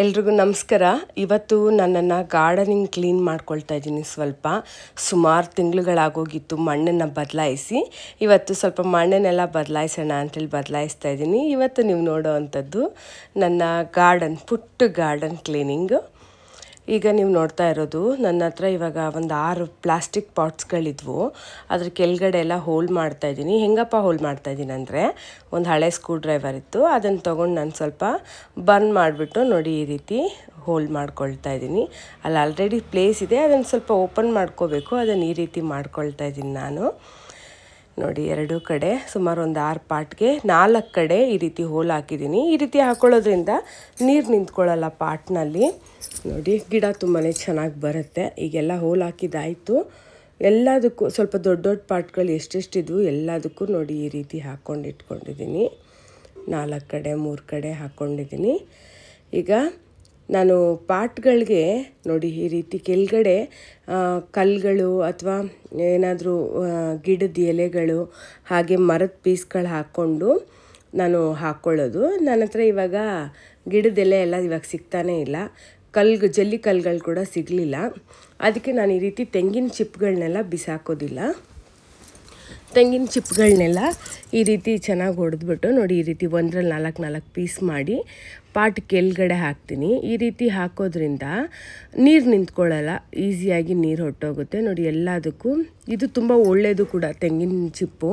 ಎಲ್ರಿಗೂ ನಮಸ್ಕಾರ. ಇವತ್ತು ನನ್ನನ್ನು ಗಾರ್ಡನಿಂಗ್ ಕ್ಲೀನ್ ಮಾಡ್ಕೊಳ್ತಾ ಇದ್ದೀನಿ. ಸುಮಾರು ತಿಂಗಳುಗಳಾಗೋಗಿತ್ತು ಮಣ್ಣನ್ನು ಬದಲಾಯಿಸಿ. ಇವತ್ತು ಸ್ವಲ್ಪ ಮಣ್ಣನ್ನೆಲ್ಲ ಬದಲಾಯಿಸೋಣ ಅಂತೇಳಿ ಬದಲಾಯಿಸ್ತಾ ಇದ್ದೀನಿ. ಇವತ್ತು ನೀವು ನೋಡೋ ಅಂಥದ್ದು ನನ್ನ ಪುಟ್ಟ ಗಾರ್ಡನ್ ಕ್ಲೀನಿಂಗು. ಈಗ ನೀವು ನೋಡ್ತಾ ಇರೋದು ನನ್ನ ಹತ್ರ ಇವಾಗ ಒಂದು 6 ಪ್ಲಾಸ್ಟಿಕ್ ಪಾಟ್ಸ್ಗಳಿದ್ವು. ಅದ್ರ ಕೆಳಗಡೆ ಎಲ್ಲ ಹೋಲ್ ಮಾಡ್ತಾಯಿದ್ದೀನಿ. ಹೆಂಗಪ್ಪ ಹೋಲ್ ಮಾಡ್ತಾಯಿದ್ದೀನಿ ಅಂದರೆ, ಒಂದು ಹಳೆ ಸ್ಕ್ರೂ ಡ್ರೈವರ್ ಇತ್ತು, ಅದನ್ನು ತೊಗೊಂಡು ನಾನು ಸ್ವಲ್ಪ ಬರ್ನ್ ಮಾಡಿಬಿಟ್ಟು ನೋಡಿ ಈ ರೀತಿ ಹೋಲ್ ಮಾಡ್ಕೊಳ್ತಾ ಇದ್ದೀನಿ. ಅಲ್ಲಿ ಆಲ್ರೆಡಿ ಪ್ಲೇಸ್ ಇದೆ, ಅದನ್ನು ಸ್ವಲ್ಪ ಓಪನ್ ಮಾಡ್ಕೋಬೇಕು. ಅದನ್ನು ಈ ರೀತಿ ಮಾಡ್ಕೊಳ್ತಾ ಇದ್ದೀನಿ ನಾನು. ನೋಡಿ, 2 ಕಡೆ ಸುಮಾರು ಒಂದು 6 ಪಾಟ್ಗೆ 4 ಕಡೆ ಈ ರೀತಿ ಹೋಲ್ ಹಾಕಿದ್ದೀನಿ. ಈ ರೀತಿ ಹಾಕ್ಕೊಳ್ಳೋದ್ರಿಂದ ನೀರು ನಿಂತ್ಕೊಳ್ಳಲ್ಲ ಪಾಟ್ನಲ್ಲಿ. ನೋಡಿ, ಗಿಡ ತುಂಬಾ ಚೆನ್ನಾಗಿ ಬರುತ್ತೆ. ಈಗೆಲ್ಲ ಹೋಲ್ ಹಾಕಿದ್ದಾಯಿತು. ಎಲ್ಲದಕ್ಕೂ ಸ್ವಲ್ಪ ದೊಡ್ಡ ದೊಡ್ಡ ಪಾಟ್ಗಳು ಎಷ್ಟೆಷ್ಟಿದ್ವು ಎಲ್ಲದಕ್ಕೂ ನೋಡಿ ಈ ರೀತಿ ಹಾಕ್ಕೊಂಡು ಇಟ್ಕೊಂಡಿದ್ದೀನಿ. 4 ಕಡೆ 3 ಕಡೆ ಹಾಕ್ಕೊಂಡಿದ್ದೀನಿ. ಈಗ ನಾನು ಪಾಟ್ಗಳಿಗೆ ನೋಡಿ ಈ ರೀತಿ ಕೆಳಗಡೆ ಕಲ್ಲುಗಳು ಅಥವಾ ಏನಾದರೂ ಗಿಡದ ಎಲೆಗಳು ಹಾಗೆ ಮರದ ಪೀಸ್ಗಳು ಹಾಕ್ಕೊಂಡು ನಾನು ಹಾಕ್ಕೊಳ್ಳೋದು. ನನ್ನ ಹತ್ರ ಇವಾಗ ಗಿಡದ ಎಲೆ ಎಲ್ಲ ಇವಾಗ ಸಿಗ್ತಾನೇ ಇಲ್ಲ. ಜಲ್ಲಿ ಕಲ್ಲುಗಳು ಕೂಡ ಸಿಗಲಿಲ್ಲ. ಅದಕ್ಕೆ ನಾನು ಈ ರೀತಿ ತೆಂಗಿನ ಚಿಪ್ಗಳನ್ನೆಲ್ಲ ಬಿಸಾಕೋದಿಲ್ಲ. ತೆಂಗಿನ ಚಿಪ್ಗಳನ್ನೆಲ್ಲ ಈ ರೀತಿ ಚೆನ್ನಾಗಿ ಹೊಡೆದ್ಬಿಟ್ಟು ನೋಡಿ ಈ ರೀತಿ 1ರಲ್ಲಿ 4 ಪೀಸ್ ಮಾಡಿ ಪಾಟ್ ಕೆಳಗಡೆ ಹಾಕ್ತೀನಿ. ಈ ರೀತಿ ಹಾಕೋದ್ರಿಂದ ನೀರು ನಿಂತ್ಕೊಳ್ಳಲ್ಲ, ಈಸಿಯಾಗಿ ನೀರು ಹೊಟ್ಟೋಗುತ್ತೆ. ನೋಡಿ, ಎಲ್ಲದಕ್ಕೂ ಇದು ತುಂಬ ಒಳ್ಳೆಯದು ಕೂಡ. ತೆಂಗಿನ ಚಿಪ್ಪು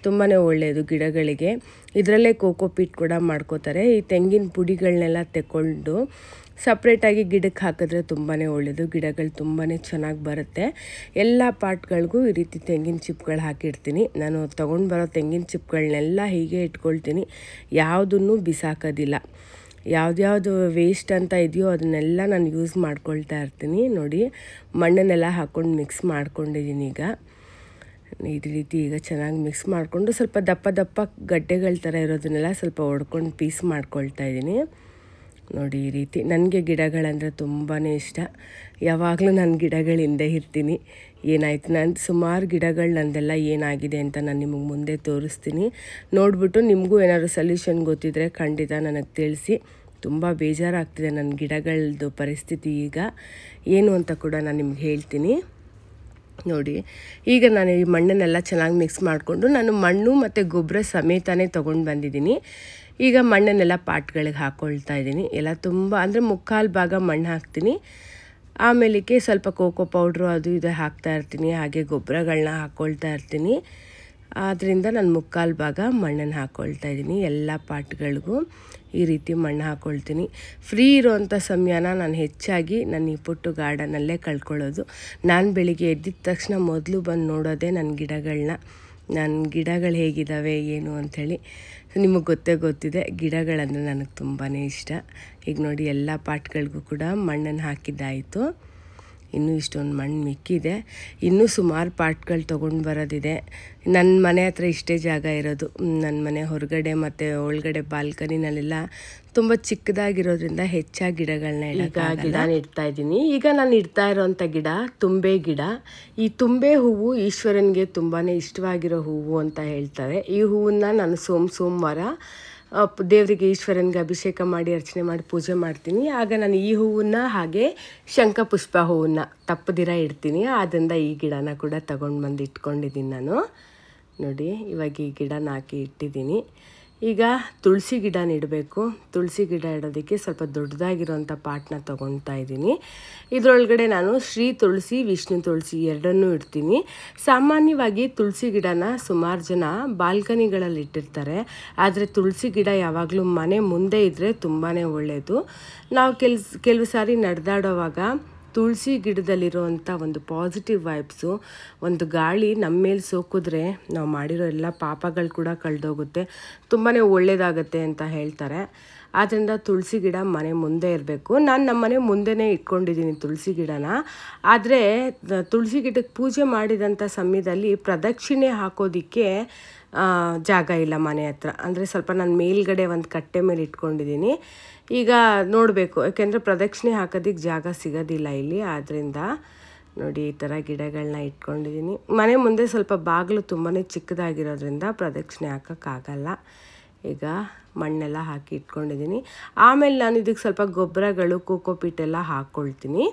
ತುಂಬಾ ಒಳ್ಳೆಯದು ಗಿಡಗಳಿಗೆ. ಇದರಲ್ಲೇ ಕೋಕೋಪೀಟ್ ಕೂಡ ಮಾಡ್ಕೋತಾರೆ. ಈ ತೆಂಗಿನ ಪುಡಿಗಳನ್ನೆಲ್ಲ ತೆಕ್ಕೊಂಡು ಸಪ್ರೇಟಾಗಿ ಗಿಡಕ್ಕೆ ಹಾಕಿದ್ರೆ ತುಂಬಾ ಒಳ್ಳೆಯದು. ಗಿಡಗಳು ತುಂಬಾ ಚೆನ್ನಾಗಿ ಬರುತ್ತೆ. ಎಲ್ಲ ಪಾಟ್ಗಳಿಗೂ ಈ ರೀತಿ ತೆಂಗಿನ ಚಿಪ್ಗಳು ಹಾಕಿರ್ತೀನಿ. ನಾನು ತೊಗೊಂಡು ಬರೋ ತೆಂಗಿನ ಚಿಪ್ಗಳನ್ನೆಲ್ಲ ಹೀಗೆ ಇಟ್ಕೊಳ್ತೀನಿ, ಯಾವುದನ್ನು ಬಿಸಾಕೋದಿಲ್ಲ. ಯಾವ್ದು ವೇಸ್ಟ್ ಅಂತ ಇದೆಯೋ ಅದನ್ನೆಲ್ಲ ನಾನು ಯೂಸ್ ಮಾಡ್ಕೊಳ್ತಾ ಇರ್ತೀನಿ. ನೋಡಿ, ಮಣ್ಣನ್ನೆಲ್ಲ ಹಾಕ್ಕೊಂಡು ಮಿಕ್ಸ್ ಮಾಡ್ಕೊಂಡಿದ್ದೀನಿ. ಈಗ ಈ ರೀತಿ ಈಗ ಚೆನ್ನಾಗಿ ಮಿಕ್ಸ್ ಮಾಡಿಕೊಂಡು ಸ್ವಲ್ಪ ದಪ್ಪ ಗಡ್ಡೆಗಳ ಥರ ಇರೋದನ್ನೆಲ್ಲ ಸ್ವಲ್ಪ ಹೊಡ್ಕೊಂಡು ಪೀಸ್ ಮಾಡ್ಕೊಳ್ತಾ ಇದ್ದೀನಿ. ನೋಡಿ, ಈ ರೀತಿ ನನಗೆ ಗಿಡಗಳಂದರೆ ತುಂಬಾ ಇಷ್ಟ. ಯಾವಾಗಲೂ ನಾನು ಗಿಡಗಳಿಂದ ಇರ್ತೀನಿ. ಏನಾಯ್ತು, ನಾನು ಸುಮಾರು ಗಿಡಗಳು ನಂದೆಲ್ಲ ಏನಾಗಿದೆ ಅಂತ ನಾನು ನಿಮಗೆ ಮುಂದೆ ತೋರಿಸ್ತೀನಿ. ನೋಡಿಬಿಟ್ಟು ನಿಮಗೂ ಏನಾದರೂ ಸೊಲ್ಯೂಷನ್ ಗೊತ್ತಿದ್ದರೆ ಖಂಡಿತ ನನಗೆ ತಿಳಿಸಿ. ತುಂಬ ಬೇಜಾರಾಗ್ತಿದೆ ನನ್ನ ಗಿಡಗಳದ್ದು ಪರಿಸ್ಥಿತಿ ಈಗ ಏನು ಅಂತ ಕೂಡ ನಾನು ನಿಮ್ಗೆ ಹೇಳ್ತೀನಿ. ನೋಡಿ, ಈಗ ನಾನು ಈ ಮಣ್ಣನ್ನೆಲ್ಲ ಚೆನ್ನಾಗಿ ಮಿಕ್ಸ್ ಮಾಡಿಕೊಂಡು ನಾನು ಮಣ್ಣು ಮತ್ತು ಗೊಬ್ಬರ ಸಮೇತನೇ ತೊಗೊಂಡು ಬಂದಿದ್ದೀನಿ. ಈಗ ಮಣ್ಣನ್ನೆಲ್ಲ ಪಾಟ್ಗಳಿಗೆ ಹಾಕ್ಕೊಳ್ತಾ ಇದ್ದೀನಿ. ಎಲ್ಲ ತುಂಬ ಅಂದರೆ 3/4 ಭಾಗ ಮಣ್ಣು ಹಾಕ್ತೀನಿ. ಆಮೇಲಿಕ್ಕೆ ಸ್ವಲ್ಪ ಕೋಕೋ ಪೌಡ್ರು ಅದು ಇದು ಹಾಕ್ತಾ ಇರ್ತೀನಿ. ಹಾಗೆ ಗೊಬ್ಬರಗಳನ್ನ ಹಾಕ್ಕೊಳ್ತಾ ಇರ್ತೀನಿ. ಆದ್ದರಿಂದ ನಾನು 3/4 ಭಾಗ ಮಣ್ಣನ್ನು ಹಾಕ್ಕೊಳ್ತಾ ಇದ್ದೀನಿ. ಎಲ್ಲ ಪಾಟ್ಗಳಿಗೂ ಈ ರೀತಿ ಮಣ್ಣು ಹಾಕ್ಕೊಳ್ತೀನಿ. ಫ್ರೀ ಇರೋವಂಥ ಸಮಯನ ನಾನು ಹೆಚ್ಚಾಗಿ ನನ್ನ ಈ ಪುಟ್ಟು ಗಾರ್ಡನಲ್ಲೇ ಕಳ್ಕೊಳ್ಳೋದು. ನಾನು ಬೆಳಿಗ್ಗೆ ಎದ್ದಿದ ತಕ್ಷಣ ಮೊದಲು ಬಂದು ನೋಡೋದೇ ನನ್ನ ಗಿಡಗಳು ಹೇಗಿದ್ದಾವೆ ಏನು ಅಂಥೇಳಿ. ನಿಮಗೆ ಗೊತ್ತಿದೆ, ಗಿಡಗಳಂದರೆ ನನಗೆ ತುಂಬಾ ಇಷ್ಟ. ಈಗ ನೋಡಿ, ಎಲ್ಲ ಪಾಟ್ಗಳಿಗೂ ಕೂಡ ಮಣ್ಣನ್ನು ಹಾಕಿದ್ದಾಯಿತು. ಇನ್ನೂ ಇಷ್ಟೊಂದು ಮಣ್ಣು ಮಿಕ್ಕಿದೆ. ಇನ್ನೂ ಸುಮಾರು ಪಾಟ್ಗಳು ತೊಗೊಂಡು ಬರೋದಿದೆ. ನನ್ನ ಮನೆ ಹತ್ರ ಇಷ್ಟೇ ಜಾಗ ಇರೋದು. ನನ್ನ ಮನೆ ಹೊರಗಡೆ ಮತ್ತು ಒಳಗಡೆ ಬಾಲ್ಕನಿನಲ್ಲೆಲ್ಲ ತುಂಬ ಚಿಕ್ಕದಾಗಿರೋದ್ರಿಂದ ಹೆಚ್ಚಾಗಿ ಗಿಡಗಳನ್ನ ಇಡ್ತಾ ಇದ್ದೀನಿ. ಈಗ ನಾನು ಇಡ್ತಾ ಇರೋವಂಥ ಗಿಡ ತುಂಬೆ ಗಿಡ. ಈ ತುಂಬೆ ಹೂವು ಈಶ್ವರನಿಗೆ ತುಂಬಾ ಇಷ್ಟವಾಗಿರೋ ಹೂವು ಅಂತ ಹೇಳ್ತಾರೆ. ಈ ಹೂವನ್ನು ನಾನು ಸೋಮವಾರ ದೇವರಿಗೆ ಈಶ್ವರನಿಗೆ ಅಭಿಷೇಕ ಮಾಡಿ ಅರ್ಚನೆ ಮಾಡಿ ಪೂಜೆ ಮಾಡ್ತೀನಿ. ಆಗ ನಾನು ಈ ಹೂವನ್ನು ಹಾಗೆ ಶಂಖಪುಷ್ಪ ಹೂವನ್ನು ತಪ್ಪದಿರ ಇಡ್ತೀನಿ. ಆದ್ದರಿಂದ ಈ ಗಿಡನ ಕೂಡ ತಗೊಂಡು ಬಂದು ಇಟ್ಕೊಂಡಿದ್ದೀನಿ ನಾನು. ನೋಡಿ, ಇವಾಗ ಈ ಗಿಡನ ಹಾಕಿ ಇಟ್ಟಿದ್ದೀನಿ. ಈಗ ತುಳಸಿ ಗಿಡ ನೆಡಬೇಕು. ತುಳಸಿ ಗಿಡ ಇಡೋದಕ್ಕೆ ಸ್ವಲ್ಪ ದೊಡ್ಡದಾಗಿರೋಂಥ ಪಾಟ್ನ ತೊಗೊಳ್ತಾ ಇದ್ದೀನಿ. ಇದರೊಳಗಡೆ ನಾನು ಶ್ರೀ ತುಳಸಿ, ವಿಷ್ಣು ತುಳಸಿ ಎರಡನ್ನೂ ಇಡ್ತೀನಿ. ಸಾಮಾನ್ಯವಾಗಿ ತುಳಸಿ ಗಿಡನ ಸುಮಾರು ಜನ ಬಾಲ್ಕನಿಗಳಲ್ಲಿ ಇಟ್ಟಿರ್ತಾರೆ. ಆದರೆ ತುಳಸಿ ಗಿಡ ಯಾವಾಗಲೂ ಮನೆ ಮುಂದೆ ಇದ್ದರೆ ತುಂಬಾ ಒಳ್ಳೆಯದು. ನಾವು ಕೆಲವು ಸಾರಿ ನಡೆದಾಡೋವಾಗ ತುಳಸಿ ಗಿಡದಲ್ಲಿರುವಂಥ ಒಂದು ಪಾಸಿಟಿವ್ ವೈಬ್ಸು, ಒಂದು ಗಾಳಿ ನಮ್ಮ ಮೇಲೆ ಸೋಕಿದ್ರೆ ನಾವು ಮಾಡಿರೋ ಎಲ್ಲ ಪಾಪಗಳು ಕೂಡ ಕಳೆದೋಗುತ್ತೆ, ತುಂಬಾ ಒಳ್ಳೆಯದಾಗತ್ತೆ ಅಂತ ಹೇಳ್ತಾರೆ. ಆದ್ದರಿಂದ ತುಳಸಿ ಗಿಡ ಮನೆ ಮುಂದೆ ಇರಬೇಕು. ನಾನು ನಮ್ಮ ಮನೆ ಮುಂದೆನೇ ಇಟ್ಕೊಂಡಿದ್ದೀನಿ ತುಳಸಿ ಗಿಡನ. ಆದರೆ ತುಳಸಿ ಗಿಡಕ್ಕೆ ಪೂಜೆ ಮಾಡಿದಂಥ ಸಮಯದಲ್ಲಿ ಪ್ರದಕ್ಷಿಣೆ ಹಾಕೋದಕ್ಕೆ ಜಾಗ ಇಲ್ಲ ಮನೆ ಹತ್ರ. ಅಂದರೆ ಸ್ವಲ್ಪ ನಾನು ಮೇಲ್ಗಡೆ ಒಂದು ಕಟ್ಟೆ ಮೇಲೆ ಇಟ್ಕೊಂಡಿದ್ದೀನಿ. ಈಗ ನೋಡಬೇಕು, ಯಾಕೆಂದರೆ ಪ್ರದಕ್ಷಿಣೆ ಹಾಕೋದಕ್ಕೆ ಜಾಗ ಸಿಗೋದಿಲ್ಲ ಇಲ್ಲಿ. ಆದ್ದರಿಂದ ನೋಡಿ, ಈ ಥರ ಗಿಡಗಳನ್ನ ಇಟ್ಕೊಂಡಿದ್ದೀನಿ. ಮನೆ ಮುಂದೆ ಸ್ವಲ್ಪ ಬಾಗಿಲು ತುಂಬಾ ಚಿಕ್ಕದಾಗಿರೋದ್ರಿಂದ ಪ್ರದಕ್ಷಿಣೆ ಹಾಕೋಕ್ಕಾಗಲ್ಲ. ಈಗ ಮಣ್ಣೆಲ್ಲ ಹಾಕಿ ಇಟ್ಕೊಂಡಿದ್ದೀನಿ. ಆಮೇಲೆ ನಾನು ಇದಕ್ಕೆ ಸ್ವಲ್ಪ ಗೊಬ್ಬರಗಳು ಕೋಕೋಪೀಟ್ ಎಲ್ಲ ಹಾಕ್ಕೊಳ್ತೀನಿ.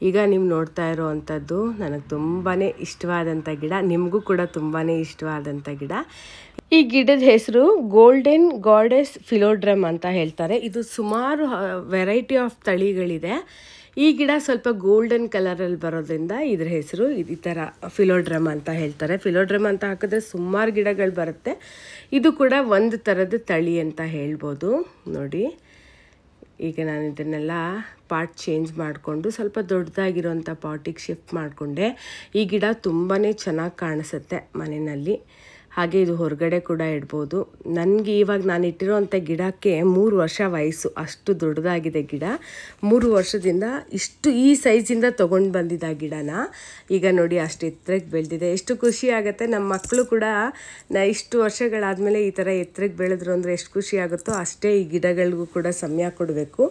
ಈಗ ನೀವು ನೋಡ್ತಾ ಇರೋವಂಥದ್ದು ನನಗೆ ತುಂಬಾ ಇಷ್ಟವಾದಂಥ ಗಿಡ, ನಿಮಗೂ ಕೂಡ ತುಂಬಾ ಇಷ್ಟವಾದಂಥ ಗಿಡ. ಈ ಗಿಡದ ಹೆಸರು ಗೋಲ್ಡನ್ ಗಾಡೆಸ್ ಫಿಲೋಡ್ರಮ್ ಅಂತ ಹೇಳ್ತಾರೆ. ಇದು ಸುಮಾರು ವೆರೈಟಿ ಆಫ್ ತಳಿಗಳಿದೆ. ಈ ಗಿಡ ಸ್ವಲ್ಪ ಗೋಲ್ಡನ್ ಕಲರಲ್ಲಿ ಬರೋದ್ರಿಂದ ಇದ್ರ ಹೆಸರು ಈ ಥರ ಫಿಲೋಡ್ರಮ್ ಅಂತ ಹೇಳ್ತಾರೆ. ಫಿಲೋಡ್ರಮ್ ಅಂತ ಹಾಕಿದ್ರೆ ಸುಮಾರು ಗಿಡಗಳು ಬರುತ್ತೆ. ಇದು ಕೂಡ ಒಂದು ಥರದ ತಳಿ ಅಂತ ಹೇಳ್ಬೋದು. ನೋಡಿ, ಈಗ ನಾನು ಇದನ್ನೆಲ್ಲ ಪಾಟ್ ಚೇಂಜ್ ಮಾಡಿಕೊಂಡು ಸ್ವಲ್ಪ ದೊಡ್ಡದಾಗಿರೋಂಥ ಪಾಟಿಗೆ ಶಿಫ್ಟ್ ಮಾಡಿಕೊಂಡೆ. ಈ ಗಿಡ ತುಂಬಾ ಚೆನ್ನಾಗಿ ಕಾಣಿಸುತ್ತೆ ಮನೆಯಲ್ಲಿ. ಹಾಗೆ ಇದು ಹೊರಗಡೆ ಕೂಡ ಇಡ್ಬೋದು. ನನಗೆ ಇವಾಗ ನಾನು ಇಟ್ಟಿರೋಂಥ ಗಿಡಕ್ಕೆ 3 ವರ್ಷ ವಯಸ್ಸು, ಅಷ್ಟು ದೊಡ್ಡದಾಗಿದೆ ಗಿಡ. 3 ವರ್ಷದಿಂದ ಈ ಸೈಜಿಂದ ತೊಗೊಂಡು ಬಂದಿದ್ದ ಗಿಡನ ಈಗ ನೋಡಿ ಅಷ್ಟು ಎತ್ತರಕ್ಕೆ ಬೆಳೆದಿದೆ. ಎಷ್ಟು ಖುಷಿ ಆಗುತ್ತೆ. ನಮ್ಮ ಮಕ್ಕಳು ಕೂಡ ಇಷ್ಟು ವರ್ಷಗಳಾದಮೇಲೆ ಈ ಥರ ಎತ್ತರಕ್ಕೆ ಬೆಳೆದ್ರು ಅಂದರೆ ಎಷ್ಟು ಖುಷಿ ಆಗುತ್ತೋ ಅಷ್ಟೇ ಈ ಗಿಡಗಳಿಗೂ ಕೂಡ ಸಮಯ ಕೊಡಬೇಕು.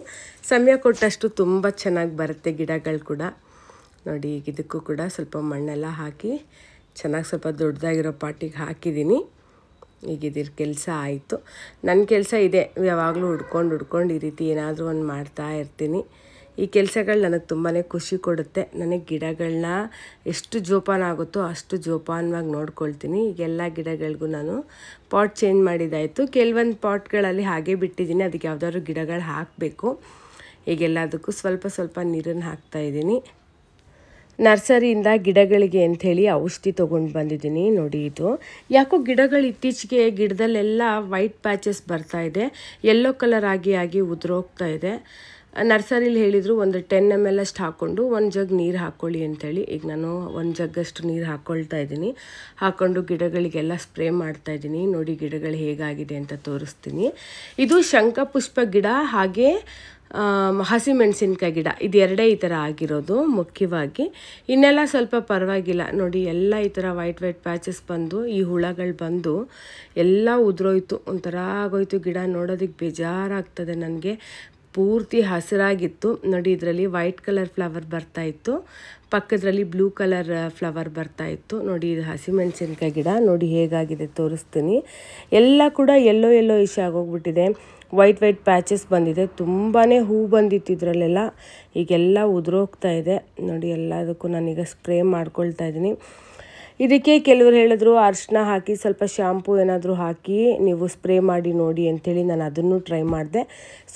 ಸಮಯ ಕೊಟ್ಟಷ್ಟು ತುಂಬ ಚೆನ್ನಾಗಿ ಬರುತ್ತೆ ಗಿಡಗಳು ಕೂಡ. ನೋಡಿ, ಈಗ ಇದಕ್ಕೂ ಕೂಡ ಸ್ವಲ್ಪ ಮಣ್ಣೆಲ್ಲ ಹಾಕಿ ಚೆನ್ನಾಗಿ ಸ್ವಲ್ಪ ದೊಡ್ಡದಾಗಿರೋ ಪಾಟಿಗೆ ಹಾಕಿದ್ದೀನಿ. ಈಗ ಇದ್ರ ಕೆಲಸ ಆಯಿತು. ನನ್ನ ಕೆಲಸ ಇದೆ, ಯಾವಾಗಲೂ ಹುಡ್ಕೊಂಡು ಈ ರೀತಿ ಏನಾದರೂ ಒಂದು ಮಾಡ್ತಾ ಇರ್ತೀನಿ. ಈ ಕೆಲಸಗಳು ನನಗೆ ತುಂಬಾ ಖುಷಿ ಕೊಡುತ್ತೆ. ನನಗೆ ಗಿಡಗಳನ್ನ ಎಷ್ಟು ಜೋಪಾನ ಆಗುತ್ತೋ ಅಷ್ಟು ಜೋಪಾನವಾಗಿ ನೋಡ್ಕೊಳ್ತೀನಿ. ಈಗೆಲ್ಲ ಗಿಡಗಳಿಗೂ ನಾನು ಪಾಟ್ ಚೇಂಜ್ ಮಾಡಿದ್ದಾಯಿತು. ಕೆಲವೊಂದು ಪಾಟ್ಗಳಲ್ಲಿ ಹಾಗೆ ಬಿಟ್ಟಿದ್ದೀನಿ, ಅದಕ್ಕೆ ಯಾವುದಾದ್ರು ಗಿಡಗಳು ಹಾಕಬೇಕು. ಈಗೆಲ್ಲದಕ್ಕೂ ಸ್ವಲ್ಪ ಸ್ವಲ್ಪ ನೀರನ್ನು ಹಾಕ್ತಾಯಿದ್ದೀನಿ. ನರ್ಸರಿಯಿಂದ ಗಿಡಗಳಿಗೆ ಅಂಥೇಳಿ ಔಷಧಿ ತೊಗೊಂಡು ಬಂದಿದ್ದೀನಿ. ನೋಡಿ, ಇದು ಯಾಕೋ ಗಿಡಗಳು ಇತ್ತೀಚೆಗೆ ಗಿಡದಲ್ಲೆಲ್ಲ ವೈಟ್ ಪ್ಯಾಚಸ್ ಬರ್ತಾಯಿದೆ, ಯೆಲ್ಲೋ ಕಲರ್ ಆಗಿ ಉದುರೋಗ್ತಾ ಇದೆ. ನರ್ಸರಿಲಿ ಹೇಳಿದರು ಒಂದು 10 ml ಅಷ್ಟು ಹಾಕ್ಕೊಂಡು 1 ಜಗ್ ನೀರು ಹಾಕ್ಕೊಳ್ಳಿ ಅಂಥೇಳಿ. ಈಗ ನಾನು 1 ಜಗ್ಗಷ್ಟು ನೀರು ಹಾಕ್ಕೊಳ್ತಾ ಇದ್ದೀನಿ. ಹಾಕ್ಕೊಂಡು ಗಿಡಗಳಿಗೆಲ್ಲ ಸ್ಪ್ರೇ ಮಾಡ್ತಾಯಿದ್ದೀನಿ. ನೋಡಿ ಗಿಡಗಳು ಹೇಗಾಗಿದೆ ಅಂತ ತೋರಿಸ್ತೀನಿ. ಇದು ಶಂಖಪುಷ್ಪ ಗಿಡ, ಹಾಗೆ ಹಸಿಮೆಣಸಿನ್ಕಾಯಿ ಗಿಡ, ಇದು ಎರಡೇ ಈ ಥರ ಆಗಿರೋದು ಮುಖ್ಯವಾಗಿ. ಇನ್ನೆಲ್ಲ ಸ್ವಲ್ಪ ಪರವಾಗಿಲ್ಲ. ನೋಡಿ, ಎಲ್ಲ ಈ ಥರ ವೈಟ್ ಪ್ಯಾಚಸ್ ಬಂದು ಈ ಹುಳಗಳು ಬಂದು ಎಲ್ಲ ಉದುರೋಯ್ತು, ಒಂಥರ ಆಗೋಯ್ತು ಗಿಡ. ನೋಡೋದಕ್ಕೆ ಬೇಜಾರಾಗ್ತದೆ ನನಗೆ. ಪೂರ್ತಿ ಹಸಿರಾಗಿತ್ತು. ನೋಡಿ, ಇದರಲ್ಲಿ ವೈಟ್ ಕಲರ್ ಫ್ಲವರ್ ಬರ್ತಾಯಿತ್ತು, ಪಕ್ಕದಲ್ಲಿ ಬ್ಲೂ ಕಲರ್ ಫ್ಲವರ್ ಬರ್ತಾಯಿತ್ತು. ನೋಡಿ, ಇದು ಹಸಿಮೆಣಸಿನ್ಕಾಯಿ ಗಿಡ. ನೋಡಿ ಹೇಗಾಗಿದೆ ತೋರಿಸ್ತೀನಿ. ಎಲ್ಲ ಕೂಡ ಎಲ್ಲೋ ಇಶ್ ಆಗೋಗ್ಬಿಟ್ಟಿದೆ. ವೈಟ್ ಪ್ಯಾಚಸ್ ಬಂದಿದೆ. ತುಂಬಾ ಹೂ ಬಂದಿತ್ತು ಇದರಲ್ಲೆಲ್ಲ. ಈಗೆಲ್ಲ ಉದುರೋಗ್ತಾ ಇದೆ. ನೋಡಿ, ಎಲ್ಲದಕ್ಕೂ ನಾನೀಗ ಸ್ಪ್ರೇ ಮಾಡ್ಕೊಳ್ತಾ ಇದ್ದೀನಿ. ಇದಕ್ಕೆ ಕೆಲವರು ಹೇಳಿದ್ರು ಅರಿಶಿನ ಹಾಕಿ ಸ್ವಲ್ಪ ಶಾಂಪೂ ಏನಾದರೂ ಹಾಕಿ ನೀವು ಸ್ಪ್ರೇ ಮಾಡಿ ನೋಡಿ ಅಂಥೇಳಿ. ನಾನು ಅದನ್ನು ಟ್ರೈ ಮಾಡಿದೆ.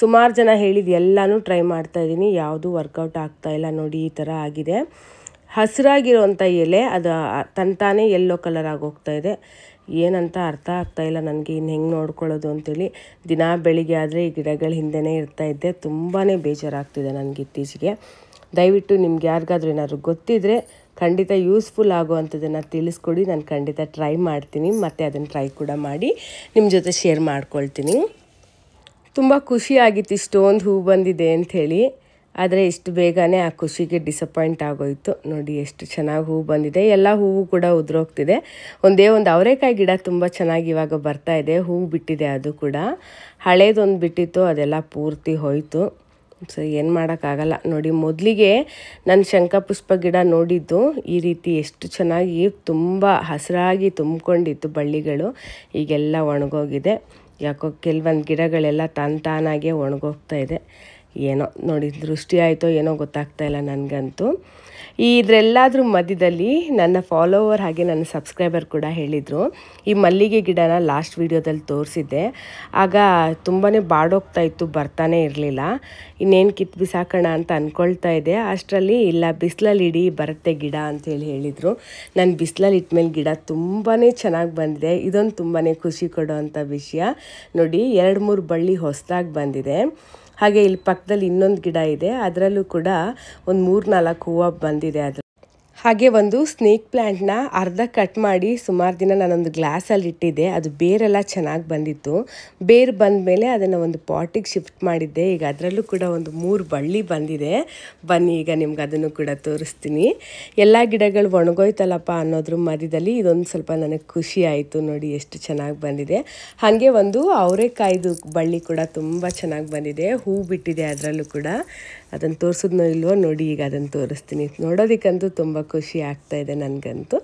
ಸುಮಾರು ಜನ ಹೇಳಿದ್ದು ಎಲ್ಲನೂ ಟ್ರೈ ಮಾಡ್ತಾಯಿದ್ದೀನಿ, ಯಾವುದೂ ವರ್ಕೌಟ್ ಆಗ್ತಾಯಿಲ್ಲ. ನೋಡಿ, ಈ ಥರ ಆಗಿದೆ. ಹಸಿರಾಗಿರೋವಂಥ ಎಲೆ ಅದು ತಂತಾನೇ ಯೆಲ್ಲೋ ಕಲರ್ ಆಗೋಗ್ತಾ ಇದೆ. ಏನಂತ ಅರ್ಥ ಆಗ್ತಾಯಿಲ್ಲ ನನಗೆ, ಇನ್ನು ಹೆಂಗೆ ನೋಡ್ಕೊಳ್ಳೋದು ಅಂಥೇಳಿ. ದಿನ ಬೆಳಿಗ್ಗೆ ಆದರೆ ಈ ಗಿಡಗಳ ಹಿಂದೆನೇ ಇರ್ತಾಯಿದ್ದೆ. ತುಂಬಾ ಬೇಜಾರಾಗ್ತಿದೆ ನನಗೆ ಇತ್ತೀಚೆಗೆ. ದಯವಿಟ್ಟು ನಿಮ್ಗೆ ಯಾರಿಗಾದ್ರೂ ಏನಾದರೂ ಗೊತ್ತಿದ್ದರೆ ಖಂಡಿತ ಯೂಸ್ಫುಲ್ ಆಗುವಂಥದ್ದನ್ನು ತಿಳಿಸ್ಕೊಡಿ. ನಾನು ಖಂಡಿತ ಟ್ರೈ ಮಾಡ್ತೀನಿ, ಮತ್ತು ಅದನ್ನು ಟ್ರೈ ಕೂಡ ಮಾಡಿ ನಿಮ್ಮ ಜೊತೆ ಶೇರ್ ಮಾಡ್ಕೊಳ್ತೀನಿ. ತುಂಬ ಖುಷಿಯಾಗಿತ್ತು ಇಷ್ಟೊಂದು ಹೂ ಬಂದಿದೆ ಅಂಥೇಳಿ. ಆದರೆ ಇಷ್ಟು ಬೇಗನೆ ಆ ಖುಷಿಗೆ ಡಿಸಪಾಯಿಂಟ್ ಆಗೋಯಿತು. ನೋಡಿ ಎಷ್ಟು ಚೆನ್ನಾಗಿ ಹೂ ಬಂದಿದೆ. ಎಲ್ಲ ಹೂವು ಕೂಡ ಉದುರೋಗ್ತಿದೆ. ಒಂದೇ ಒಂದು ಅವರೆಕಾಯಿ ಗಿಡ ತುಂಬ ಚೆನ್ನಾಗಿ ಇವಾಗ ಬರ್ತಾ ಇದೆ, ಹೂ ಬಿಟ್ಟಿದೆ. ಅದು ಕೂಡ ಹಳೇದೊಂದು ಬಿಟ್ಟಿತ್ತು, ಅದೆಲ್ಲ ಪೂರ್ತಿ ಹೋಯಿತು. ಸೊ ಏನು ಮಾಡೋಕ್ಕಾಗಲ್ಲ. ನೋಡಿ, ಮೊದಲಿಗೆ ನನ್ನ ಶಂಖಪುಷ್ಪ ಗಿಡ ನೋಡಿದ್ದು ಈ ರೀತಿ ಎಷ್ಟು ಚೆನ್ನಾಗಿ ತುಂಬ ಹಸಿರಾಗಿ ತುಂಬಿಕೊಂಡಿತ್ತು ಬಳ್ಳಿಗಳು. ಈಗೆಲ್ಲ ಒಣಗೋಗಿದೆ. ಯಾಕೋ ಕೆಲವೊಂದು ಗಿಡಗಳೆಲ್ಲ ತಾನಾಗೆ ಒಣಗೋಗ್ತಾ ಇದೆ. ಏನೋ ನೋಡಿ, ದೃಷ್ಟಿ ಆಯಿತೋ ಏನೋ ಗೊತ್ತಾಗ್ತಾಯಿಲ್ಲ ನನಗಂತೂ. ಇದರೆಲ್ಲದ್ರ ಮಧ್ಯದಲ್ಲಿ ನನ್ನ ಫಾಲೋವರ್ ಹಾಗೆ ನನ್ನ ಸಬ್ಸ್ಕ್ರೈಬರ್ ಕೂಡ ಹೇಳಿದರು, ಈ ಮಲ್ಲಿಗೆ ಗಿಡನ ಲಾಸ್ಟ್ ವೀಡಿಯೋದಲ್ಲಿ ತೋರಿಸಿದ್ದೆ. ಆಗ ತುಂಬಾ ಬಾಡೋಗ್ತಾ ಇತ್ತು, ಬರ್ತಾನೆ ಇರಲಿಲ್ಲ. ಇನ್ನೇನು ಕಿತ್ತು ಬಿಸಾಕೋಣ ಅಂತ ಅಂದ್ಕೊಳ್ತಾ ಇದ್ದೆ. ಅಷ್ಟರಲ್ಲಿ ಇಲ್ಲ, ಬಿಸಿಲಲ್ಲಿ ಇಡಿ, ಬರುತ್ತೆ ಗಿಡ ಅಂತೇಳಿ ಹೇಳಿದರು. ನಾನು ಬಿಸಿಲಲ್ಲಿ ಇಟ್ಮೇಲೆ ಗಿಡ ತುಂಬಾ ಚೆನ್ನಾಗಿ ಬಂದಿದೆ. ಇದೊಂದು ತುಂಬಾ ಖುಷಿ ಕೊಡೋವಂಥ ವಿಷಯ. ನೋಡಿ, 2-3 ಬಳ್ಳಿ ಹೊಸದಾಗಿ ಬಂದಿದೆ. ಹಾಗೆ ಇಲ್ಲಿ ಪಕ್ಕದಲ್ಲಿ ಇನ್ನೊಂದು ಗಿಡ ಇದೆ, ಅದರಲ್ಲೂ ಕೂಡ ಒಂದು 3-4 ಹೂವು ಬಂದಿದೆ. ಹಾಗೆ ಒಂದು ಸ್ನೇಕ್ ಪ್ಲ್ಯಾಂಟ್ನ ಅರ್ಧ ಕಟ್ ಮಾಡಿ ಸುಮಾರು ದಿನ ನಾನೊಂದು ಗ್ಲಾಸಲ್ಲಿ ಇಟ್ಟಿದ್ದೆ. ಅದು ಬೇರೆಲ್ಲ ಚೆನ್ನಾಗಿ ಬಂದಿತ್ತು. ಬೇರು ಬಂದ ಮೇಲೆ ಅದನ್ನು ಒಂದು ಪಾಟಿಗೆ ಶಿಫ್ಟ್ ಮಾಡಿದ್ದೆ. ಈಗ ಅದರಲ್ಲೂ ಕೂಡ ಒಂದು 3 ಬಳ್ಳಿ ಬಂದಿದೆ. ಬನ್ನಿ ಈಗ ನಿಮ್ಗೆ ಅದನ್ನು ಕೂಡ ತೋರಿಸ್ತೀನಿ. ಎಲ್ಲ ಗಿಡಗಳು ಒಣಗೋಯ್ತಲ್ಲಪ್ಪ ಅನ್ನೋದ್ರ ಮಧ್ಯದಲ್ಲಿ ಇದೊಂದು ಸ್ವಲ್ಪ ನನಗೆ ಖುಷಿ ಆಯಿತು. ನೋಡಿ ಎಷ್ಟು ಚೆನ್ನಾಗಿ ಬಂದಿದೆ. ಹಾಗೆ ಒಂದು ಅವರೆಕಾಯ್ದು ಬಳ್ಳಿ ಕೂಡ ತುಂಬ ಚೆನ್ನಾಗಿ ಬಂದಿದೆ, ಹೂ ಬಿಟ್ಟಿದೆ ಅದರಲ್ಲೂ ಕೂಡ. ಅದನ್ನು ತೋರಿಸಿದ್ನೋ ಇಲ್ವೋ ನೋಡಿ, ಈಗ ಅದನ್ನು ತೋರಿಸ್ತೀನಿ. ನೋಡೋದಕ್ಕಂತೂ ತುಂಬ ಖುಷಿ ಆಗ್ತಾ ಇದೆ ನನಗಂತೂ.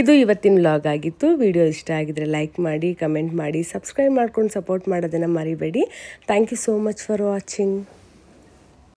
ಇದು ಇವತ್ತಿನ ವ್ಲಾಗ್ ಆಗಿತ್ತು. ವಿಡಿಯೋ ಇಷ್ಟ ಆಗಿದ್ರೆ ಲೈಕ್ ಮಾಡಿ, ಕಮೆಂಟ್ ಮಾಡಿ, ಸಬ್ಸ್ಕ್ರೈಬ್ ಮಾಡ್ಕೊಂಡು ಸಪೋರ್ಟ್ ಮಾಡೋದನ್ನು ಮರಿಬೇಡಿ. Thank you so much for watching.